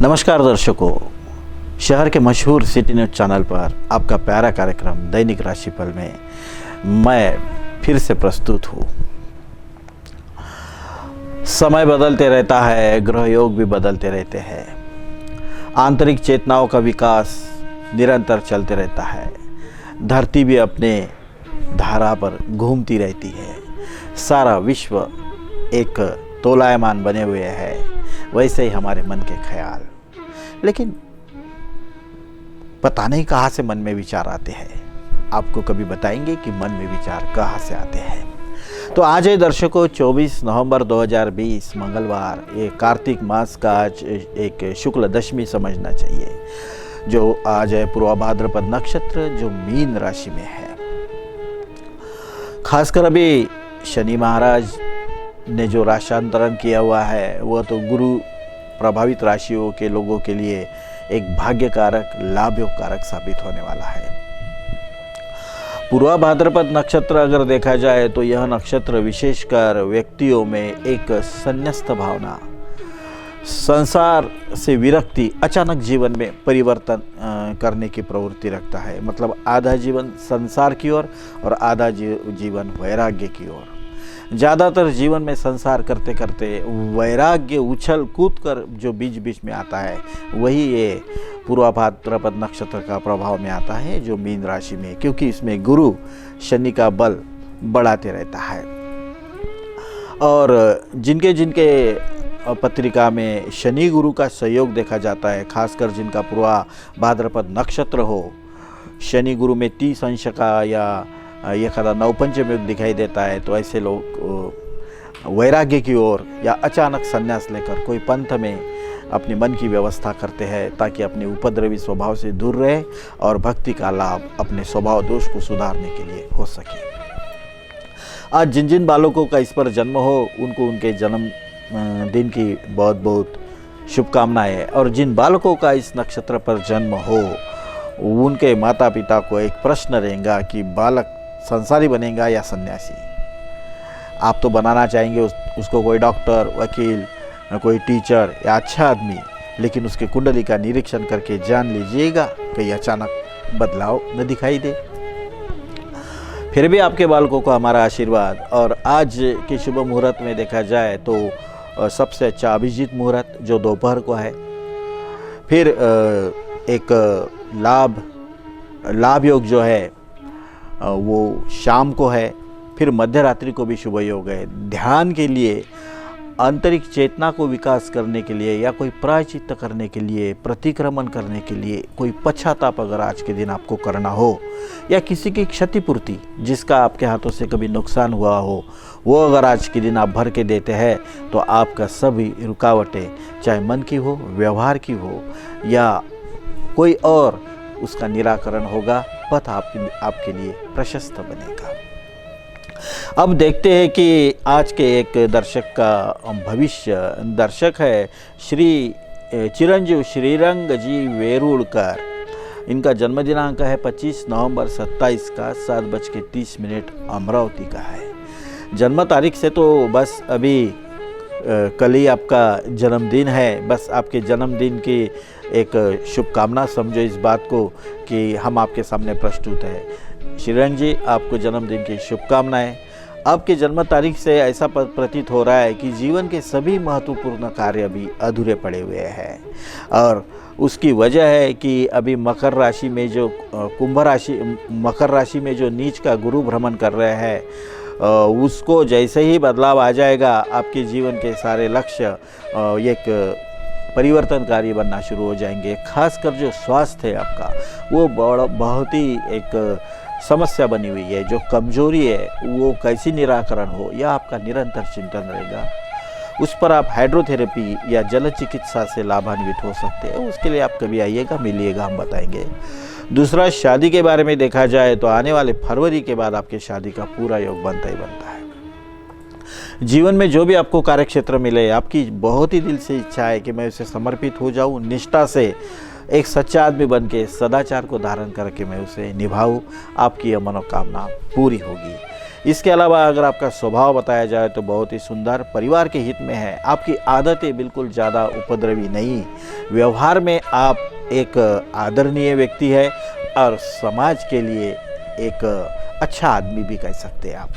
नमस्कार दर्शकों, शहर के मशहूर सिटी न्यूज़ चैनल पर आपका प्यारा कार्यक्रम दैनिक राशिफल में मैं फिर से प्रस्तुत हूँ। समय बदलते रहता है, ग्रह योग भी बदलते रहते हैं, आंतरिक चेतनाओं का विकास निरंतर चलते रहता है, धरती भी अपने धारा पर घूमती रहती है, सारा विश्व एक तोलायमान बने हुए है, वैसे ही हमारे मन के ख्याल। लेकिन पता नहीं कहाँ से मन में विचार आते हैं। आपको कभी बताएंगे कि मन में विचार कहाँ से आते हैं। तो आज है दर्शकों 24 नवंबर 2020 मंगलवार, ये कार्तिक मास का आज एक शुक्ल दशमी समझना चाहिए, जो आज है पूर्वा भाद्रपद नक्षत्र, जो मीन राशि में है। खासकर अभी शनि महाराज ने जो राशांतरण किया हुआ है वह तो गुरु प्रभावित राशियों के लोगों के लिए एक भाग्यकारक लाभयोग कारक साबित होने वाला है। पूर्वा भाद्रपद नक्षत्र अगर देखा जाए तो यह नक्षत्र विशेषकर व्यक्तियों में एक संन्यस्त भावना, संसार से विरक्ति, अचानक जीवन में परिवर्तन करने की प्रवृत्ति रखता है। मतलब आधा जीवन संसार की ओर और आधा जीवन वैराग्य की ओर। ज़्यादातर जीवन में संसार करते करते वैराग्य उछल कूद कर जो बीच बीच में आता है, वही ये पूर्वा भाद्रपद नक्षत्र का प्रभाव में आता है, जो मीन राशि में, क्योंकि इसमें गुरु शनि का बल बढ़ाते रहता है। और जिनके जिनके पत्रिका में शनि गुरु का सहयोग देखा जाता है, खासकर जिनका पूर्वा भाद्रपद नक्षत्र हो, शनि गुरु में 30 अंश का या एखादा नवपंचम योग दिखाई देता है, तो ऐसे लोग वैराग्य की ओर या अचानक संन्यास लेकर कोई पंथ में अपने मन की व्यवस्था करते हैं, ताकि अपने उपद्रवी स्वभाव से दूर रहे और भक्ति का लाभ अपने स्वभाव दोष को सुधारने के लिए हो सके। आज जिन जिन बालकों का इस पर जन्म हो, उनको उनके जन्म दिन की बहुत बहुत शुभकामनाएं। और जिन बालकों का इस नक्षत्र पर जन्म हो, उनके माता पिता को एक प्रश्न रहेगा कि बालक संसारी बनेगा या सन्यासी। आप तो बनाना चाहेंगे उसको कोई डॉक्टर, वकील, कोई टीचर या अच्छा आदमी, लेकिन उसके कुंडली का निरीक्षण करके जान लीजिएगा कहीं अचानक बदलाव न दिखाई दे। फिर भी आपके बालकों को हमारा आशीर्वाद। और आज के शुभ मुहूर्त में देखा जाए तो सबसे अच्छा अभिजीत मुहूर्त जो दोपहर को है। फिर एक लाभ योग जो है वो शाम को है। फिर मध्य रात्रि को भी शुभ योग है। ध्यान के लिए, आंतरिक चेतना को विकास करने के लिए, या कोई प्रायश्चित्त करने के लिए, प्रतिक्रमण करने के लिए, कोई पश्चाताप अगर आज के दिन आपको करना हो, या किसी की क्षतिपूर्ति जिसका आपके हाथों से कभी नुकसान हुआ हो, वो अगर आज के दिन आप भर के देते हैं, तो आपका सभी रुकावटें, चाहे मन की हो, व्यवहार की हो, या कोई और, उसका निराकरण होगा। पथ आपके लिए प्रशस्त बनेगा। अब देखते हैं कि आज के एक दर्शक का भविष्य। दर्शक है श्री चिरंजीव श्रीरंग जी वेरुड़कर। इनका जन्म दिनांक है 25 नवंबर 27 का 7:30 अमरावती का है। जन्म तारीख से तो बस अभी कल ही आपका जन्मदिन है। बस आपके जन्मदिन की एक शुभकामना समझो इस बात को कि हम आपके सामने प्रस्तुत है। श्रीरंग जी, आपको जन्मदिन की शुभकामनाएं। आपके जन्म तारीख से ऐसा प्रतीत हो रहा है कि जीवन के सभी महत्वपूर्ण कार्य भी अधूरे पड़े हुए हैं, और उसकी वजह है कि अभी मकर राशि में जो मकर राशि में जो नीच का गुरु भ्रमण कर रहे हैं, उसको जैसे ही बदलाव आ जाएगा, आपके जीवन के सारे लक्ष्य एक परिवर्तनकारी बनना शुरू हो जाएंगे। खासकर जो स्वास्थ्य है आपका, वो बहुत ही एक समस्या बनी हुई है। जो कमजोरी है वो कैसी निराकरण हो, यह आपका निरंतर चिंतन रहेगा। उस पर आप हाइड्रोथेरेपी या जल चिकित्सा से लाभान्वित हो सकते हैं। उसके लिए आप कभी आइएगा, मिलिएगा, हम बताएंगे। दूसरा, शादी के बारे में देखा जाए तो आने वाले फरवरी के बाद आपके शादी का पूरा योग बनता ही बनता है। जीवन में जो भी आपको कार्यक्षेत्र मिले, आपकी बहुत ही दिल से इच्छा है कि मैं उसे समर्पित हो जाऊं, निष्ठा से एक सच्चा आदमी बन के सदाचार को धारण करके मैं उसे निभाऊं, आपकी यह मनोकामना पूरी होगी। इसके अलावा अगर आपका स्वभाव बताया जाए तो बहुत ही सुंदर, परिवार के हित में है। आपकी आदतें बिल्कुल ज़्यादा उपद्रवी नहीं, व्यवहार में आप एक आदरणीय व्यक्ति है और समाज के लिए एक अच्छा आदमी भी कह सकते हैं आप।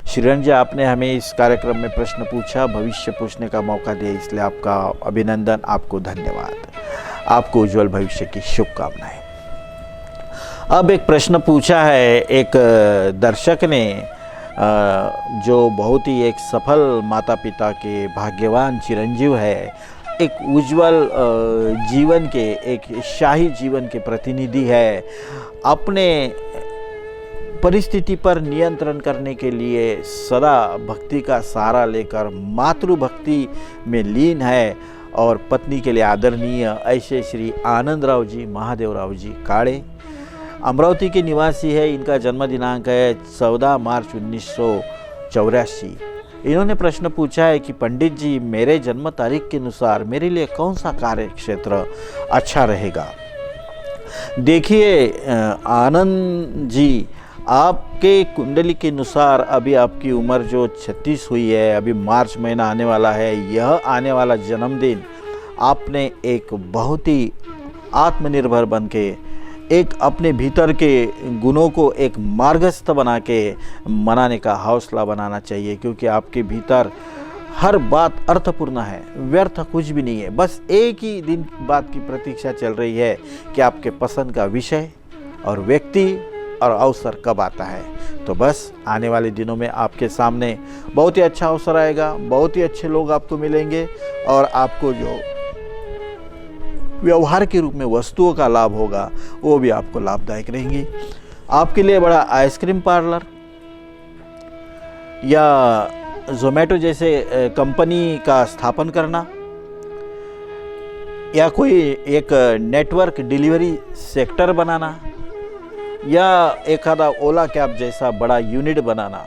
श्रीरंग जी, आपने हमें इस कार्यक्रम में प्रश्न पूछा, भविष्य पूछने का मौका दिया, इसलिए आपका अभिनंदन, आपको धन्यवाद। आपको उज्जवल भविष्य की शुभकामनाएं। अब एक प्रश्न पूछा है एक दर्शक ने, जो बहुत ही एक सफल माता पिता के भाग्यवान चिरंजीव है, एक उज्जवल जीवन के, एक शाही जीवन के प्रतिनिधि है, अपने परिस्थिति पर नियंत्रण करने के लिए सदा भक्ति का सहारा लेकर मातृभक्ति में लीन है और पत्नी के लिए आदरणीय ऐसे श्री आनंदराव जी महादेवराव जी काड़े, अमरावती के निवासी है। इनका जन्म दिनांक है 14 मार्च 1984। इन्होंने प्रश्न पूछा है कि पंडित जी, मेरे जन्म तारीख के अनुसार मेरे लिए कौन सा कार्य क्षेत्र अच्छा रहेगा। देखिए आनंद जी, आपके कुंडली के अनुसार अभी आपकी उम्र जो 36 हुई है, अभी मार्च महीना आने वाला है, यह आने वाला जन्मदिन आपने एक बहुत ही आत्मनिर्भर बन के, एक अपने भीतर के गुणों को एक मार्गस्थ बना के मनाने का हौसला बनाना चाहिए, क्योंकि आपके भीतर हर बात अर्थपूर्ण है, व्यर्थ कुछ भी नहीं है। बस एक ही दिन बात की प्रतीक्षा चल रही है कि आपके पसंद का विषय और व्यक्ति और अवसर कब आता है। तो बस आने वाले दिनों में आपके सामने बहुत ही अच्छा अवसर आएगा, बहुत ही अच्छे लोग आपको मिलेंगे और आपको जो व्यवहार के रूप में वस्तुओं का लाभ होगा वो भी आपको लाभदायक रहेंगी। आपके लिए बड़ा आइसक्रीम पार्लर या जोमेटो जैसे कंपनी का स्थापन करना या कोई एक नेटवर्क डिलीवरी सेक्टर बनाना या एक आधा ओला कैब जैसा बड़ा यूनिट बनाना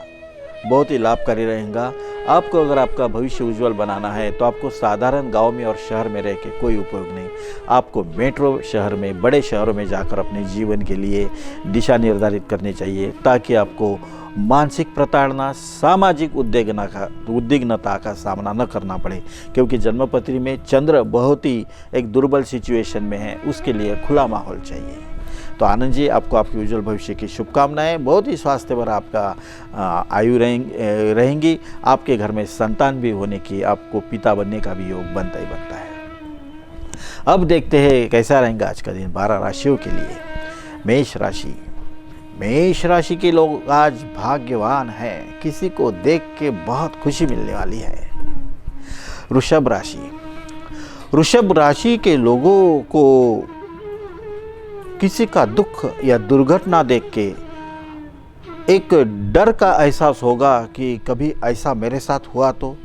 बहुत ही लाभकारी रहेगा। आपको अगर आपका भविष्य उज्जवल बनाना है तो आपको साधारण गांव में और शहर में रह के कोई उपयोग नहीं, आपको मेट्रो शहर में, बड़े शहरों में जाकर अपने जीवन के लिए दिशा निर्धारित करनी चाहिए, ताकि आपको मानसिक प्रताड़ना, सामाजिक उद्विग्नता का सामना न करना पड़े। क्योंकि जन्मपत्री में चंद्र बहुत ही एक दुर्बल सिचुएशन में है, उसके लिए खुला माहौल चाहिए। तो आनंद जी, आपको आपके उज्जवल भविष्य की शुभकामनाएं। बहुत ही स्वास्थ्यवर आपका आयु रहेंगी। आपके घर में संतान भी होने की, आपको पिता बनने का भी योग बनता ही बनता है। अब देखते हैं कैसा रहेगा आज का दिन 12 राशियों के लिए। मेष राशि। मेष राशि के लोग आज भाग्यवान हैं, किसी को देख के बहुत खुशी मिलने वाली है। वृषभ राशि। वृषभ राशि के लोगों को किसी का दुख या दुर्घटना देख के एक डर का एहसास होगा कि कभी ऐसा मेरे साथ हुआ तो,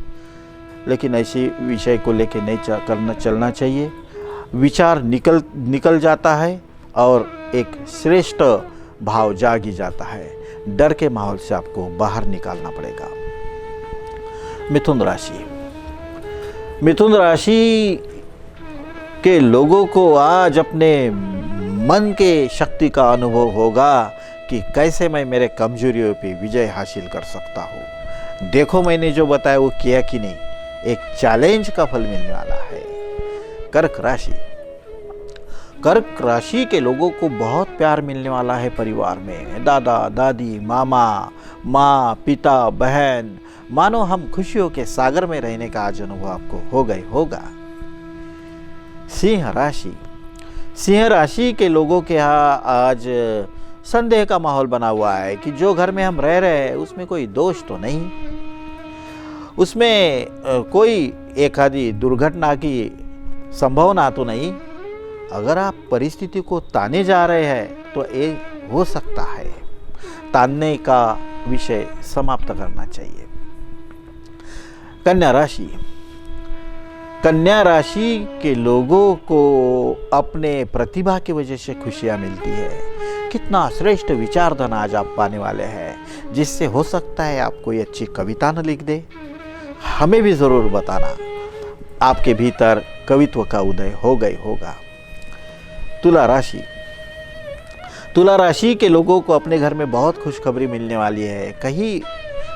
लेकिन ऐसे विषय को लेके नहीं चलना चाहिए। विचार निकल जाता है और एक श्रेष्ठ भाव जाग ही जाता है। डर के माहौल से आपको बाहर निकालना पड़ेगा। मिथुन राशि। मिथुन राशि के लोगों को आज अपने मन के शक्ति का अनुभव होगा कि कैसे मैं मेरे कमजोरियों पे विजय हासिल कर सकता हूँ। देखो मैंने जो बताया वो किया कि नहीं, एक चैलेंज का फल मिलने वाला है। कर्क राशि। कर्क राशि के लोगों को बहुत प्यार मिलने वाला है परिवार में। दादा दादी, मामा, माँ, पिता, बहन, मानो हम खुशियों के सागर में रहने का आज अनुभव आपको होगा। सिंह राशि। सिंह राशि के लोगों के यहाँ आज संदेह का माहौल बना हुआ है कि जो घर में हम रह रहे हैं उसमें कोई दोष तो नहीं, उसमें कोई एक आधी दुर्घटना की संभावना तो नहीं। अगर आप परिस्थिति को ताने जा रहे हैं तो ये हो सकता है। तानने का विषय समाप्त करना चाहिए। कन्या राशि। कन्या राशि के लोगों को अपने प्रतिभा की वजह से खुशियां मिलती है। कितना श्रेष्ठ विचारधन आज आप पाने वाले हैं, जिससे हो सकता है आप कोई अच्छी कविता न लिख दे। हमें भी ज़रूर बताना, आपके भीतर कवित्व का उदय होगा। तुला राशि। तुला राशि के लोगों को अपने घर में बहुत खुशखबरी मिलने वाली है। कहीं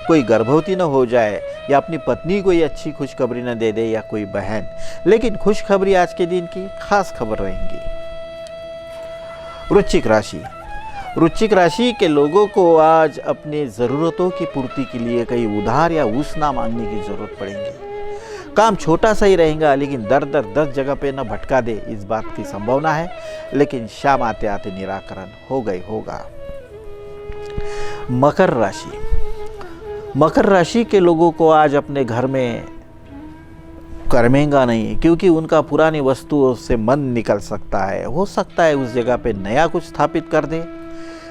कोई गर्भवती न हो जाए या अपनी पत्नी कोई अच्छी खुशखबरी न दे दे या कोई बहन, लेकिन खुशखबरी आज के दिन की खास खबर रहेंगी। वृश्चिक राशि। वृश्चिक राशि के लोगों को आज अपनी ज़रूरतों की पूर्ति के लिए कहीं उधार या उसना मांगने की जरूरत पड़ेगी। काम छोटा सा ही रहेगा, लेकिन दर 10 जगह पे न भटका दे, इस बात की संभावना है, लेकिन शाम आते आते निराकरण होगा। मकर राशि। मकर राशि के लोगों को आज अपने घर में कर्मेंगा नहीं, क्योंकि उनका पुरानी वस्तुओं से मन निकल सकता है। हो सकता है उस जगह पे नया कुछ स्थापित कर दे,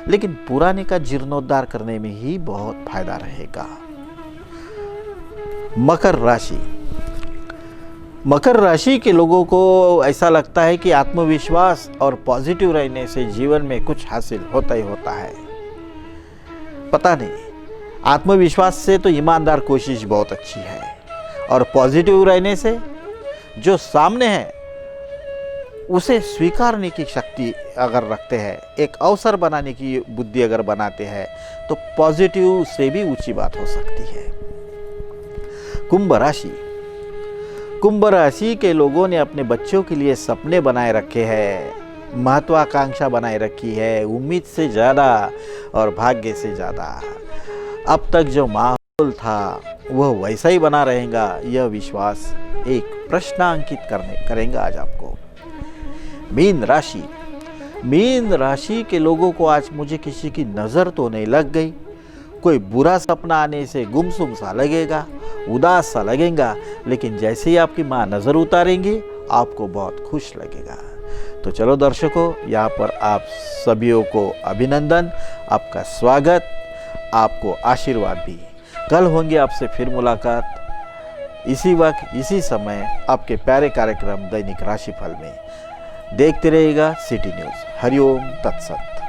लेकिन पुराने का जीर्णोद्धार करने में ही बहुत फायदा रहेगा। मकर राशि। मकर राशि के लोगों को ऐसा लगता है कि आत्मविश्वास और पॉजिटिव रहने से जीवन में कुछ हासिल होता ही होता है। पता नहीं, आत्मविश्वास से तो ईमानदार कोशिश बहुत अच्छी है, और पॉजिटिव रहने से जो सामने है उसे स्वीकारने की शक्ति अगर रखते हैं, एक अवसर बनाने की बुद्धि अगर बनाते हैं, तो पॉजिटिव से भी ऊंची बात हो सकती है। कुंभ राशि। कुंभ राशि के लोगों ने अपने बच्चों के लिए सपने बनाए रखे हैं, महत्वाकांक्षा बनाए रखी है, उम्मीद से ज़्यादा और भाग्य से ज़्यादा। अब तक जो माहौल था वह वैसा ही बना रहेगा, यह विश्वास एक प्रश्नांकित करेंगे आज आपको। मीन राशि। मीन राशि के लोगों को आज मुझे किसी की नज़र तो नहीं लग गई, कोई बुरा सपना आने से गुमसुम सा लगेगा, उदास सा लगेगा, लेकिन जैसे ही आपकी माँ नज़र उतारेंगी आपको बहुत खुश लगेगा। तो चलो दर्शकों, यहाँ पर आप सभी को अभिनंदन, आपका स्वागत, आपको आशीर्वाद भी। कल होंगे आपसे फिर मुलाकात इसी वक्त इसी समय आपके प्यारे कार्यक्रम दैनिक राशिफल में। देखते रहिएगा सिटी न्यूज़। हरिओम तत्सत।